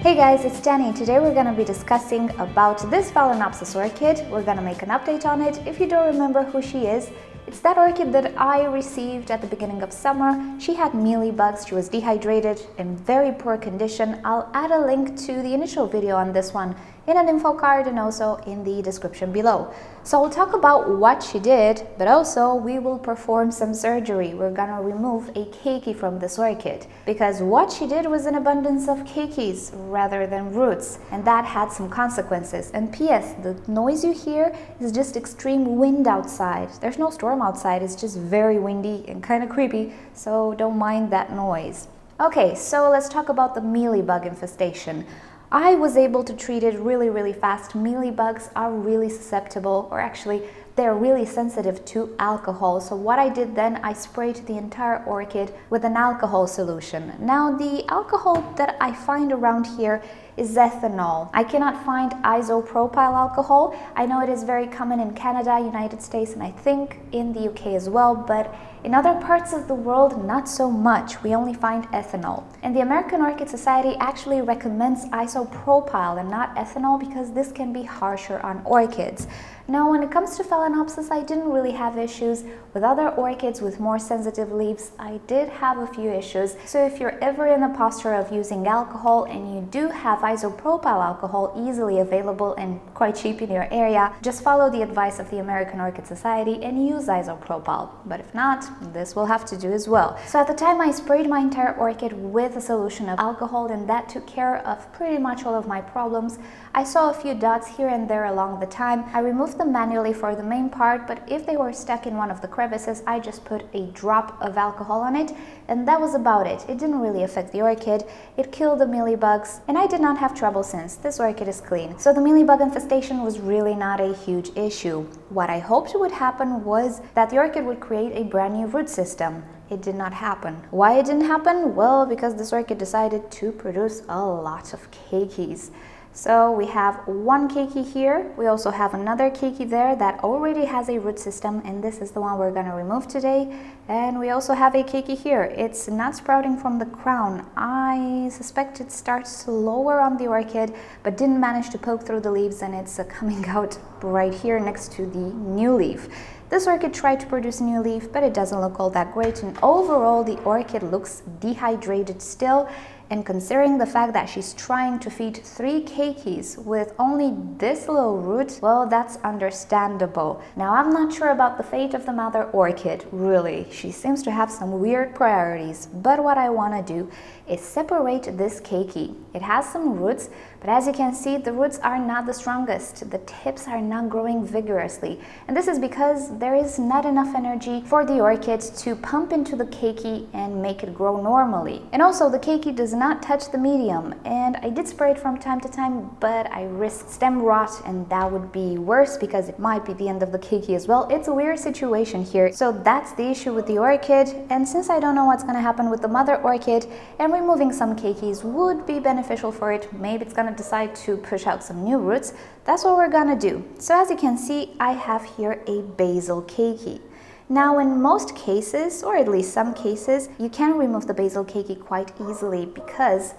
Hey guys, it's Danny. Today we're going to be discussing about this Phalaenopsis orchid. We're going to make an update on it. If you don't remember who she is, it's that orchid that I received at the beginning of summer. She had mealybugs, she was dehydrated, in very poor condition. I'll add a link to the initial video on this one in an info card and also in the description below. So we'll talk about what she did, but also we will perform some surgery. We're gonna remove a keiki from this orchid because what she did was an abundance of keikis rather than roots, and that had some consequences. And P.S. the noise you hear is just extreme wind outside. There's no storm outside, it's just very windy and kind of creepy, so don't mind that noise. Okay, so let's talk about the mealybug infestation. I was able to treat it really fast. Mealybugs are really susceptible, or actually they're really sensitive to alcohol. So what I did then, I sprayed the entire orchid with an alcohol solution. Now the alcohol that I find around here is ethanol. I cannot find isopropyl alcohol. I know it is very common in Canada, United States, and I think in the UK as well, but in other parts of the world, not so much. We only find ethanol. And the American Orchid Society actually recommends isopropyl and not ethanol because this can be harsher on orchids. Now, when it comes to Phalaenopsis, I didn't really have issues. With other orchids with more sensitive leaves, I did have a few issues. So if you're ever in the posture of using alcohol and you do have isopropyl alcohol easily available and quite cheap in your area, just follow the advice of the American Orchid Society and use isopropyl. But if not, this will have to do as well. So at the time, I sprayed my entire orchid with a solution of alcohol, and that took care of pretty much all of my problems. I saw a few dots here and there along the time. I removed them manually for the main part, but if they were stuck in one of the crevices, I just put a drop of alcohol on it, and that was about it. It didn't really affect the orchid. It killed the mealybugs, and I did not have trouble since. This orchid is clean. So the mealybug infestation was really not a huge issue. What I hoped would happen was that the orchid would create a brand new root system. It did not happen. Why it didn't happen? Well, because this orchid decided to produce a lot of keikis. So we have one keiki here. We also have another keiki there that already has a root system, and this is the one we're going to remove today. And we also have a keiki here. It's not sprouting from the crown. I suspect it starts lower on the orchid, but didn't manage to poke through the leaves, and it's coming out right here next to the new leaf. This orchid tried to produce a new leaf, but it doesn't look all that great, and overall the orchid looks dehydrated still. And considering the fact that she's trying to feed 3 keikis with only this low root, well, that's understandable. Now, I'm not sure about the fate of the mother orchid, really. She seems to have some weird priorities, but what I want to do is separate this keiki. It has some roots, but as you can see, the roots are not the strongest. The tips are not growing vigorously, and this is because there is not enough energy for the orchid to pump into the keiki and make it grow normally. And also, the keiki does not touch the medium, and I did spray it from time to time, but I risked stem rot, and that would be worse because it might be the end of the keiki as well. It's a weird situation here. So that's the issue with the orchid, and since I don't know what's going to happen with the mother orchid, and removing some keikis would be beneficial for it, maybe it's going to decide to push out some new roots, that's what we're going to do. So as you can see, I have here a basal keiki. Now, in most cases, or at least some cases, you can remove the basal keiki quite easily because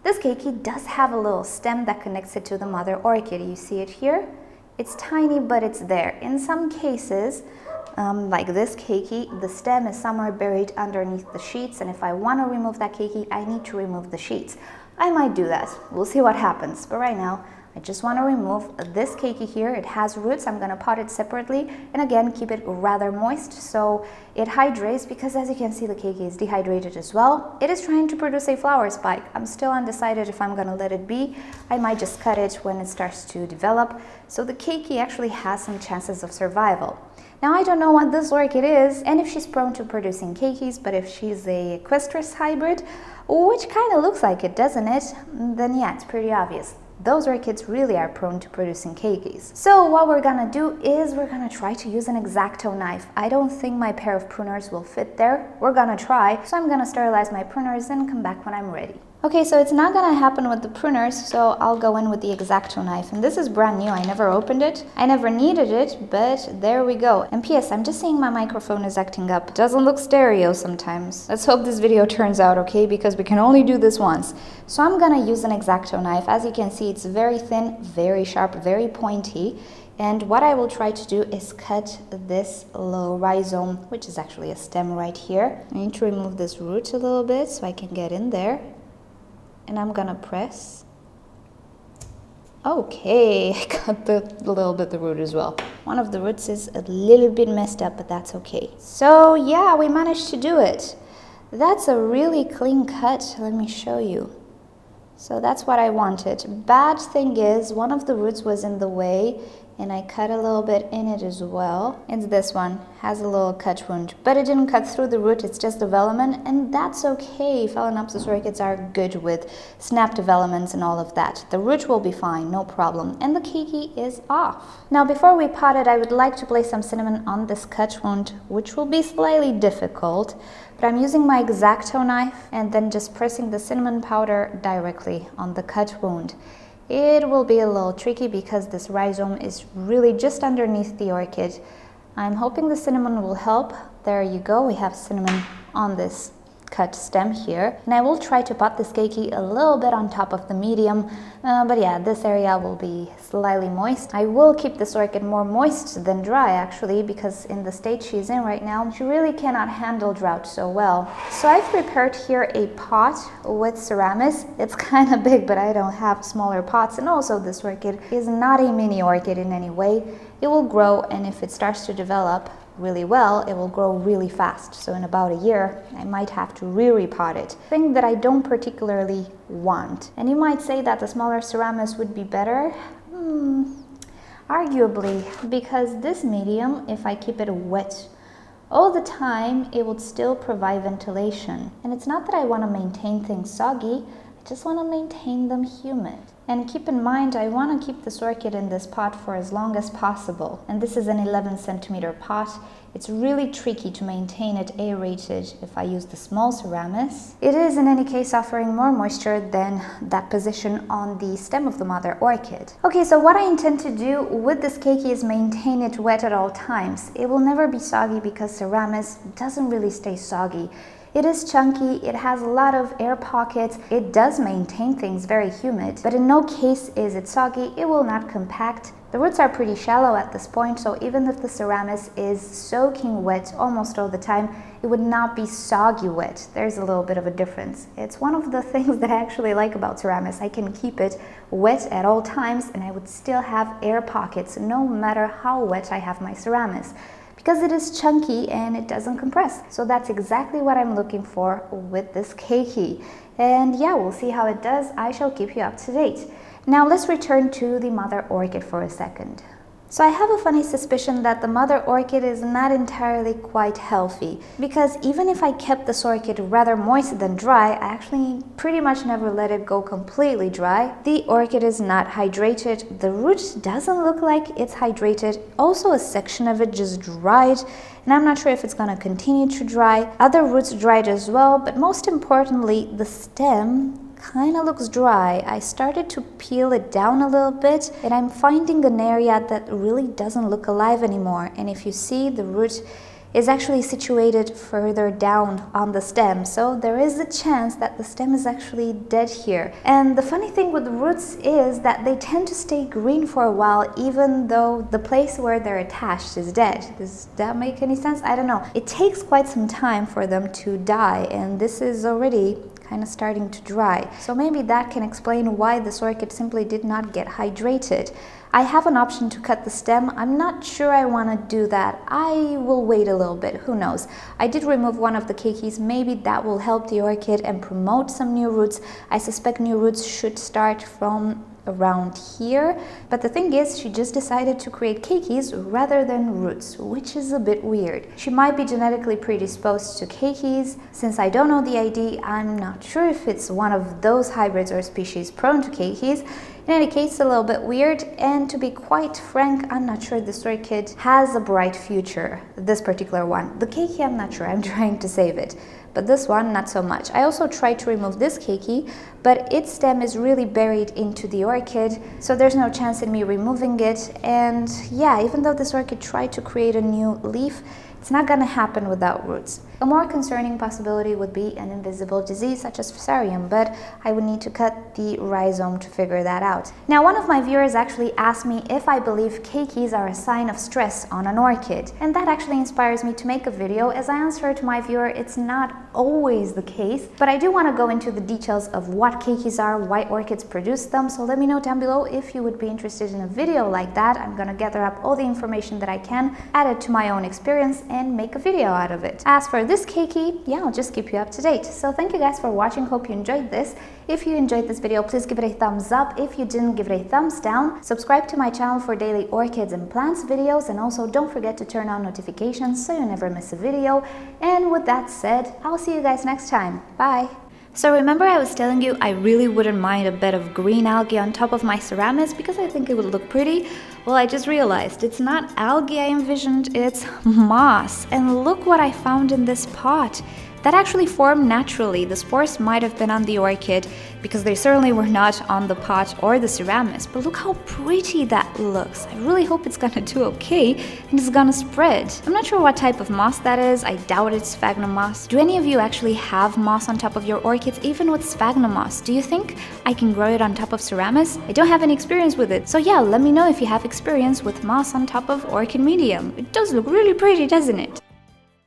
this keiki does have a little stem that connects it to the mother orchid. You see it here? It's tiny, but it's there. In some cases, like this keiki, the stem is somewhere buried underneath the sheets, and if I want to remove that keiki, I need to remove the sheets. I might do that. We'll see what happens, but right now, I just want to remove this keiki here. It has roots. I'm going to pot it separately, and again, keep it rather moist so it hydrates, because as you can see, the keiki is dehydrated as well. It is trying to produce a flower spike. I'm still undecided if I'm going to let it be. I might just cut it when it starts to develop. So the keiki actually has some chances of survival. Now, I don't know what this orchid is and if she's prone to producing keikis, but if she's a equestrus hybrid, which kind of looks like it, doesn't it? Then yeah, it's pretty obvious. Those orchids really are prone to producing keikis. So what we're gonna do is we're gonna try to use an exacto knife. I don't think my pair of pruners will fit there. We're gonna try, so I'm gonna sterilize my pruners and come back when I'm ready. Okay, so it's not gonna happen with the pruners, so I'll go in with the exacto knife. And this is brand new, I never opened it. I never needed it, but there we go. And P.S. I'm just saying my microphone is acting up. It doesn't look stereo sometimes. Let's hope this video turns out okay, because we can only do this once. So I'm gonna use an exacto knife. As you can see, it's very thin, very sharp, very pointy. And what I will try to do is cut this little rhizome, which is actually a stem right here. I need to remove this root a little bit so I can get in there. And I'm gonna press. Okay, I got a little bit the root as well. One of the roots is a little bit messed up, but that's okay. So yeah, we managed to do it. That's a really clean cut. Let me show you. So that's what I wanted. Bad thing is, one of the roots was in the way, and I cut a little bit in it as well. It's this one, has a little cut wound, but it didn't cut through the root, it's just development, and that's okay. Phalaenopsis orchids are good with snap developments and all of that. The root will be fine, no problem, and the keiki is off. Now before we pot it, I would like to place some cinnamon on this cut wound, which will be slightly difficult, but I'm using my exacto knife and then just pressing the cinnamon powder directly on the cut wound. It will be a little tricky because this rhizome is really just underneath the orchid. I'm hoping the cinnamon will help. There you go, we have cinnamon on this cut stem here. And I will try to pot this keiki a little bit on top of the medium, but yeah, this area will be slightly moist. I will keep this orchid more moist than dry actually, because in the state she's in right now, she really cannot handle drought so well. So I've prepared here a pot with ceramis. It's kind of big, but I don't have smaller pots, and also this orchid is not a mini orchid in any way. It will grow, and if it starts to develop really well, it will grow really fast. So in about a year, I might have to repot it. Thing that I don't particularly want. And you might say that the smaller ceramis would be better. Arguably, because this medium, if I keep it wet all the time, it would still provide ventilation. And it's not that I want to maintain things soggy, I just want to maintain them humid. And keep in mind, I want to keep this orchid in this pot for as long as possible. And this is an 11 centimeter pot. It's really tricky to maintain it aerated if I use the small ceramis. It is in any case offering more moisture than that position on the stem of the mother orchid. Okay, so what I intend to do with this keiki is maintain it wet at all times. It will never be soggy because ceramis doesn't really stay soggy. It is chunky, it has a lot of air pockets, it does maintain things very humid, but in no case is it soggy, it will not compact. The roots are pretty shallow at this point, so even if the ceramis is soaking wet almost all the time, it would not be soggy wet. There's a little bit of a difference. It's one of the things that I actually like about ceramis. I can keep it wet at all times and I would still have air pockets no matter how wet I have my ceramis, because it is chunky and it doesn't compress. So that's exactly what I'm looking for with this keiki. And yeah, we'll see how it does. I shall keep you up to date. Now let's return to the mother orchid for a second. So I have a funny suspicion that the mother orchid is not entirely quite healthy, because even if I kept this orchid rather moist than dry, I actually pretty much never let it go completely dry. The orchid is not hydrated, the root doesn't look like it's hydrated, also a section of it just dried, and I'm not sure if it's going to continue to dry. Other roots dried as well, but most importantly, the stem kind of looks dry. I started to peel it down a little bit and I'm finding an area that really doesn't look alive anymore. And if you see, the root is actually situated further down on the stem, so there is a chance that the stem is actually dead here. And the funny thing with the roots is that they tend to stay green for a while even though the place where they're attached is dead. Does that make any sense? I don't know. It takes quite some time for them to die, and this is already kind of starting to dry. So maybe that can explain why this orchid simply did not get hydrated. I have an option to cut the stem. I'm not sure I want to do that. I will wait a little bit, who knows. I did remove one of the keikis. Maybe that will help the orchid and promote some new roots. I suspect new roots should start from around here, but the thing is, she just decided to create keikis rather than roots, which is a bit weird. She might be genetically predisposed to keikis. Since I don't know the ID, I'm not sure if it's one of those hybrids or species prone to keikis. In any case, it's a little bit weird, and to be quite frank, I'm not sure this orchid has a bright future, this particular one. The keiki, I'm not sure, I'm trying to save it, but this one, not so much. I also tried to remove this keiki, but its stem is really buried into the orchid, so there's no chance in me removing it. And yeah, even though this orchid tried to create a new leaf, it's not gonna happen without roots. A more concerning possibility would be an invisible disease such as fusarium, but I would need to cut the rhizome to figure that out. Now, one of my viewers actually asked me if I believe keikis are a sign of stress on an orchid, and that actually inspires me to make a video. As I answered to my viewer, it's not always the case, but I do want to go into the details of what keikis are, why orchids produce them, so let me know down below if you would be interested in a video like that. I'm gonna gather up all the information that I can, add it to my own experience, and make a video out of it. As for this keiki, yeah, I'll just keep you up to date. So thank you guys for watching, hope you enjoyed this. If you enjoyed this video, please give it a thumbs up. If you didn't, give it a thumbs down. Subscribe to my channel for daily orchids and plants videos, and also don't forget to turn on notifications so you never miss a video. And with that said, I'll see you guys next time. Bye! So remember I was telling you I really wouldn't mind a bed of green algae on top of my ceramics because I think it would look pretty? Well, I just realized it's not algae I envisioned, it's moss. And look what I found in this pot. That actually formed naturally. The spores might have been on the orchid because they certainly were not on the pot or the ceramics. But look how pretty that looks. I really hope it's gonna do okay and it's gonna spread. I'm not sure what type of moss that is. I doubt it's sphagnum moss. Do any of you actually have moss on top of your orchids, even with sphagnum moss? Do you think I can grow it on top of ceramics? I don't have any experience with it. So yeah, let me know if you have experience with moss on top of orchid medium. It does look really pretty, doesn't it?